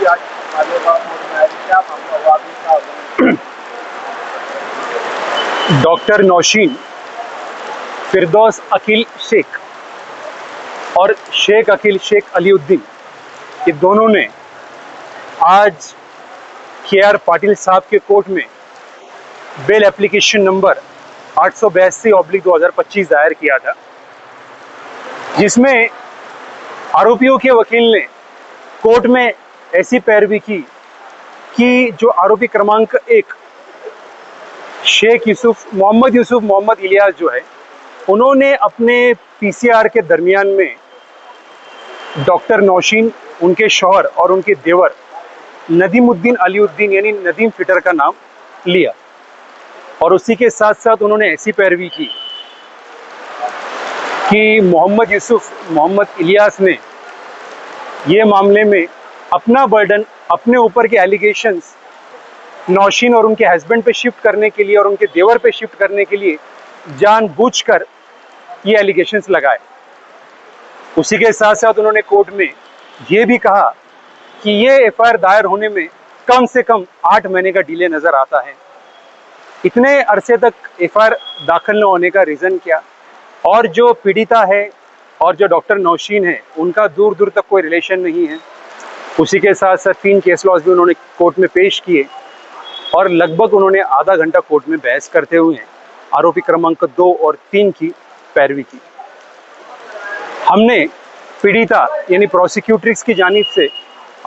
आरोपी आज मालेगांव कोर्ट में आए, क्या मामला हुआ, अभी क्या हुआ? डॉक्टर नौशीन, फिरदौस अकील शेख और शेख अकील शेख अलीउद्दीन, ये दोनों ने आज KR पाटिल साहब के कोर्ट में बेल एप्लीकेशन नंबर 882/2025 दायर किया था, जिसमें आरोपियों के वकील ने कोर्ट में ऐसी पैरवी की कि जो आरोपी क्रमांक 1 शेख मोहम्मद इलियास जो है, उन्होंने अपने PCR के दरमियान में डॉक्टर नौशीन, उनके शौहर और उनके देवर नदीमुद्दीन अलीउद्दीन यानी नदीम फिटर का नाम लिया, और उसी के साथ साथ उन्होंने ऐसी पैरवी की कि मोहम्मद इलियास ने ये मामले में अपना बर्डन, अपने ऊपर के एलिगेशंस नौशीन और उनके हस्बैंड पे शिफ्ट करने के लिए और उनके देवर पे शिफ्ट करने के लिए जानबूझकर ये एलिगेशंस लगाए। उसी के साथ साथ उन्होंने कोर्ट में ये भी कहा कि ये FIR दायर होने में कम से कम 8 महीने का डिले नज़र आता है। इतने अरसे तक FIR दाखिल न होने का रीज़न क्या, और जो पीड़िता है और जो डॉक्टर नौशीन है उनका दूर दूर तक कोई रिलेशन नहीं है। उसी के साथ साथ 3 केस लॉज भी उन्होंने कोर्ट में पेश किए और लगभग उन्होंने आधा घंटा कोर्ट में बहस करते हुए आरोपी क्रमांक 2 और 3 की पैरवी की। हमने पीड़िता यानी प्रोसिक्यूट्रिक्स की जानिब से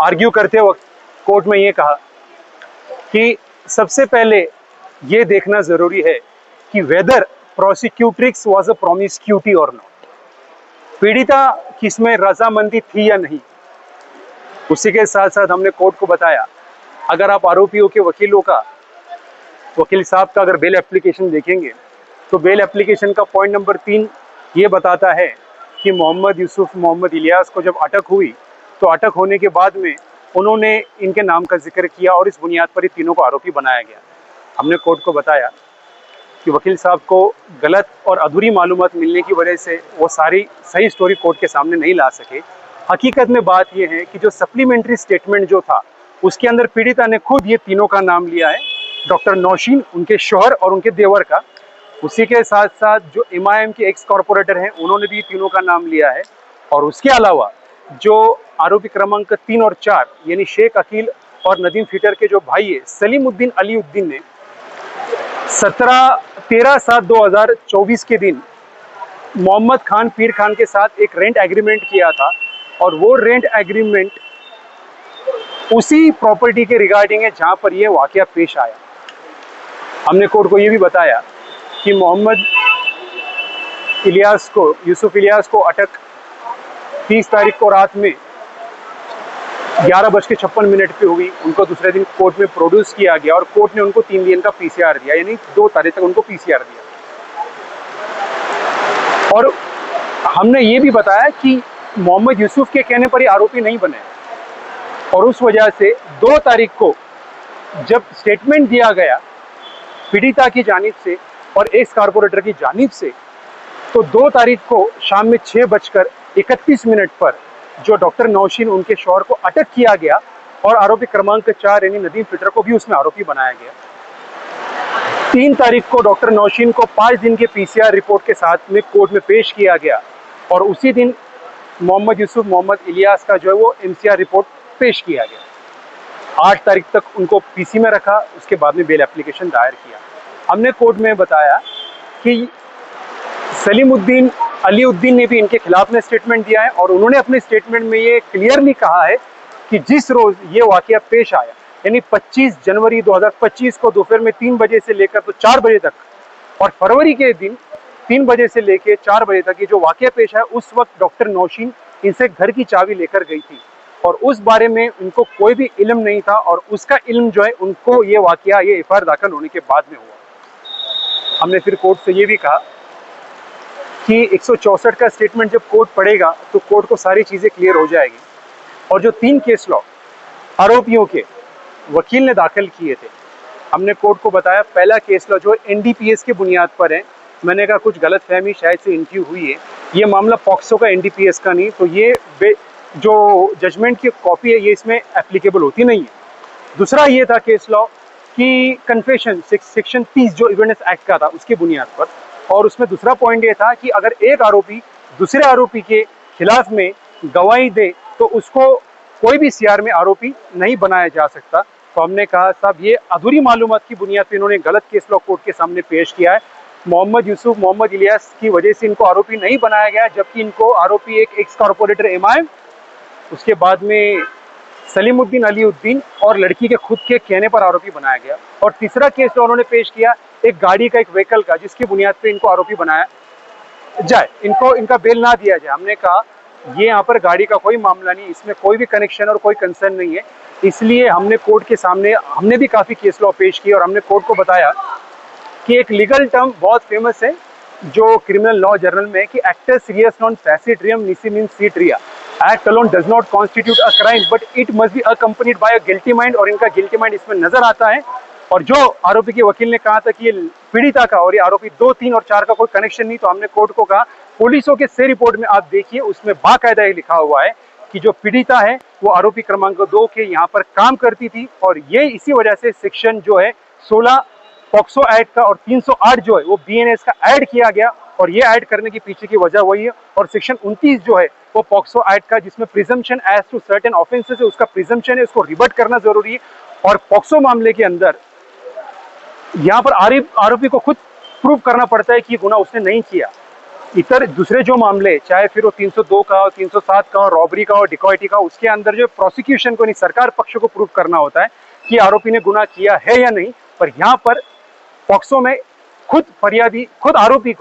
आर्ग्यू करते वक्त कोर्ट में ये कहा कि सबसे पहले ये देखना ज़रूरी है कि वेदर प्रोसिक्यूट्रिक्स वाज अ प्रोमिस्क्यूटी और नॉट, पीड़िता किसमें रजामंदी थी या नहीं। उसी के साथ साथ हमने कोर्ट को बताया, अगर आप आरोपियों के वकील साहब का अगर बेल एप्लीकेशन देखेंगे तो बेल एप्लीकेशन का पॉइंट नंबर 3 ये बताता है कि मोहम्मद इलियास को जब अटक हुई तो अटक होने के बाद में उन्होंने इनके नाम का जिक्र किया और इस बुनियाद पर ही तीनों को आरोपी बनाया गया। हमने कोर्ट को बताया कि वकील साहब को गलत और अधूरी मालूमात मिलने की वजह से वो सारी सही स्टोरी कोर्ट के सामने नहीं ला सके। हकीकत में बात यह है कि जो सप्लीमेंट्री स्टेटमेंट जो था उसके अंदर पीड़िता ने खुद ये तीनों का नाम लिया है, डॉक्टर नौशीन, उनके शौहर और उनके देवर का। उसी के साथ साथ जो MIM के एक्स कॉरपोरेटर हैं उन्होंने भी तीनों का नाम लिया है, और उसके अलावा जो आरोपी क्रमांक 3 और 4 यानी शेख अकील और नदीम फिटर के जो भाई है सलीमुद्दीन अलीउद्दीन ने 13/7/2024 के दिन मोहम्मद खान पीर खान के साथ एक रेंट एग्रीमेंट किया था, और वो रेंट एग्रीमेंट उसी प्रॉपर्टी के रिगार्डिंग है जहां पर ये वाकया पेश आया। हमने कोर्ट को ये भी बताया कि यूसुफ इलियास को अटक 30 तारीख को रात में 11:56 पे हुई। उनको दूसरे दिन कोर्ट में प्रोड्यूस किया गया और कोर्ट ने उनको 3 दिन का PCR दिया, यानी 2 तारीख तक उनको PCR दिया। और हमने ये भी बताया कि मोहम्मद यूसुफ के कहने पर ही आरोपी नहीं बने, और उस वजह से 2 तारीख को जब स्टेटमेंट दिया गया पीड़िता की जानिब से और एक्स कारपोरेटर की जानिब से, तो 2 तारीख को शाम में 6:31 पर जो डॉक्टर नौशीन, उनके शौहर को अटक किया गया और आरोपी क्रमांक 4 यानी नदीम फिटर को भी उसमें आरोपी बनाया गया। 3 तारीख को डॉक्टर नौशीन को 5 दिन के PCR रिपोर्ट के साथ में कोर्ट में पेश किया गया, और उसी दिन मोहम्मद इलियास का जो है वो MCR रिपोर्ट पेश किया गया। 8 तारीख तक उनको PC में रखा, उसके बाद में बेल एप्लीकेशन दायर किया। हमने कोर्ट में बताया कि सलीमुद्दीन अलीउद्दीन ने भी इनके खिलाफ में स्टेटमेंट दिया है, और उन्होंने अपने स्टेटमेंट में ये क्लियरली कहा है कि जिस रोज़ ये वाकया पेश आया यानी 25 जनवरी 2025 को दोपहर में 3 बजे से लेकर तो 4 बजे तक, और फरवरी के दिन 3 बजे से लेकर 4 बजे तक ये जो वाकया पेश आया, उस वक्त डॉक्टर नौशीन इनसे घर की चाबी लेकर गई थी, और उस बारे में उनको कोई भी इल्म नहीं था, और उसका इल्म जो है उनको ये वाकया ये FIR दाखिल होने के बाद में हुआ। हमने फिर कोर्ट से ये भी कहा कि 164 का स्टेटमेंट जब कोर्ट पढ़ेगा तो कोर्ट को सारी चीज़ें क्लियर हो जाएगी, और जो 3 केस लॉ आरोपियों के वकील ने दाखिल किए थे, हमने कोर्ट को बताया पहला केस लॉ जो NDPS के बुनियाद पर है। मैंने कहा कुछ गलतफहमी शायद से इनकी हुई है, ये मामला पॉक्सो का NDPS का नहीं, तो ये जो जजमेंट की कॉपी है ये इसमें एप्लीकेबल होती नहीं है। दूसरा ये था केस लॉ कि कन्फेशन सेक्शन 30 जो एविडेंस एक्ट का था उसकी बुनियाद पर, और उसमें दूसरा पॉइंट ये था कि अगर एक आरोपी दूसरे आरोपी के खिलाफ में गवाही दे तो उसको कोई भी सीआर में आरोपी नहीं बनाया जा सकता। तो हमने कहा साहब ये अधूरी मालूमात की बुनियाद पर इन्होंने गलत केस लॉ कोर्ट के सामने पेश किया है। मोहम्मद यूसुफ, मोहम्मद इलियास की वजह से इनको आरोपी नहीं बनाया गया, जबकि इनको आरोपी एक एक्स कॉर्पोरेटर एमआई, उसके बाद में सलीमुद्दीन अलीउद्दीन और लड़की के खुद के कहने पर आरोपी बनाया गया। और तीसरा केस जो उन्होंने पेश किया एक गाड़ी का, एक व्हीकल का, जिसकी बुनियाद पे इनको आरोपी बनाया जाए, इनका बेल ना दिया जाए। हमने कहा ये यहाँ पर गाड़ी का कोई मामला नहीं, इसमें कोई भी कनेक्शन और कोई कंसर्न नहीं है। इसलिए हमने कोर्ट के सामने हमने भी काफ़ी केस लॉ पेश किए और हमने कोर्ट को बताया कि एक लीगल टर्म बहुत फेमस है जो क्रिमिनल लॉ जर्नल में है कि एक्टर सीरियस नॉन फैसिट रियम निसी मीन सीट रिया act alone does not constitute a crime but it must be accompanied by a guilty mind, और इनका गिल्टी माइंड इसमें नजर आता है। और जो आरोपी के वकील ने कहा था कि ये पीड़िता का और ये आरोपी 2, 3 और 4 का कोई कनेक्शन नहीं, तो हमने कोर्ट को कहा पुलिसों के से रिपोर्ट में आप देखिए उसमें बाकायदा ये लिखा हुआ है कि जो पीड़िता है वो आरोपी क्रमांक 2 के यहाँ पर काम करती थी, और ये इसी वजह से सेक्शन जो है 16 पॉक्सो एक्ट का और 308 जो है वो बीएनएस का ऐड किया गया, और ये ऐड करने की पीछे की वजह वही है। और सेक्शन 29 जो है वो पॉक्सो एक्ट का, जिसमें presumption as to certain offences है, उसका प्रिजम्पशन है, उसको रिबट करना जरूरी है। और पॉक्सो मामले के अंदर यहाँ पर आरोपी को खुद प्रूव करना पड़ता है कि ये गुनाह उसने नहीं किया। इतर दूसरे जो मामले चाहे फिर वो 302 का हो, 307 का हो, रॉबरी का हो, डिकॉइटी का हो, उसके अंदर जो प्रोसिक्यूशन को नहीं सरकार पक्ष को प्रूव करना होता है कि आरोपी ने गुनाह किया है या नहीं। पर यहाँ पर पॉक्सो में खुद आरोपी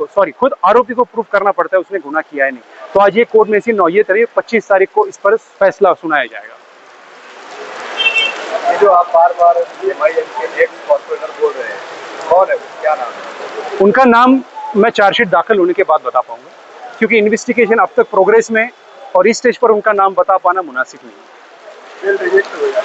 को प्रूव करना पड़ता है उसने गुनाह किया है नहीं। तो आज ये कोर्ट में इसी 25 तारीख को इस पर फैसला सुनाया जाएगा। ये जो आप बार-बार एमआईएम के एक्स कॉर्पोरेटर बोल रहे हैं, कौन है वो, क्या नाम है? उनका नाम मैं चार्जशीट दाखिल होने के बाद बता पाऊंगा, क्योंकि इन्वेस्टिगेशन अब तक प्रोग्रेस में और इस स्टेज पर उनका नाम बता पाना मुनासिब नहीं है। बिल रिजेक्ट हो गया।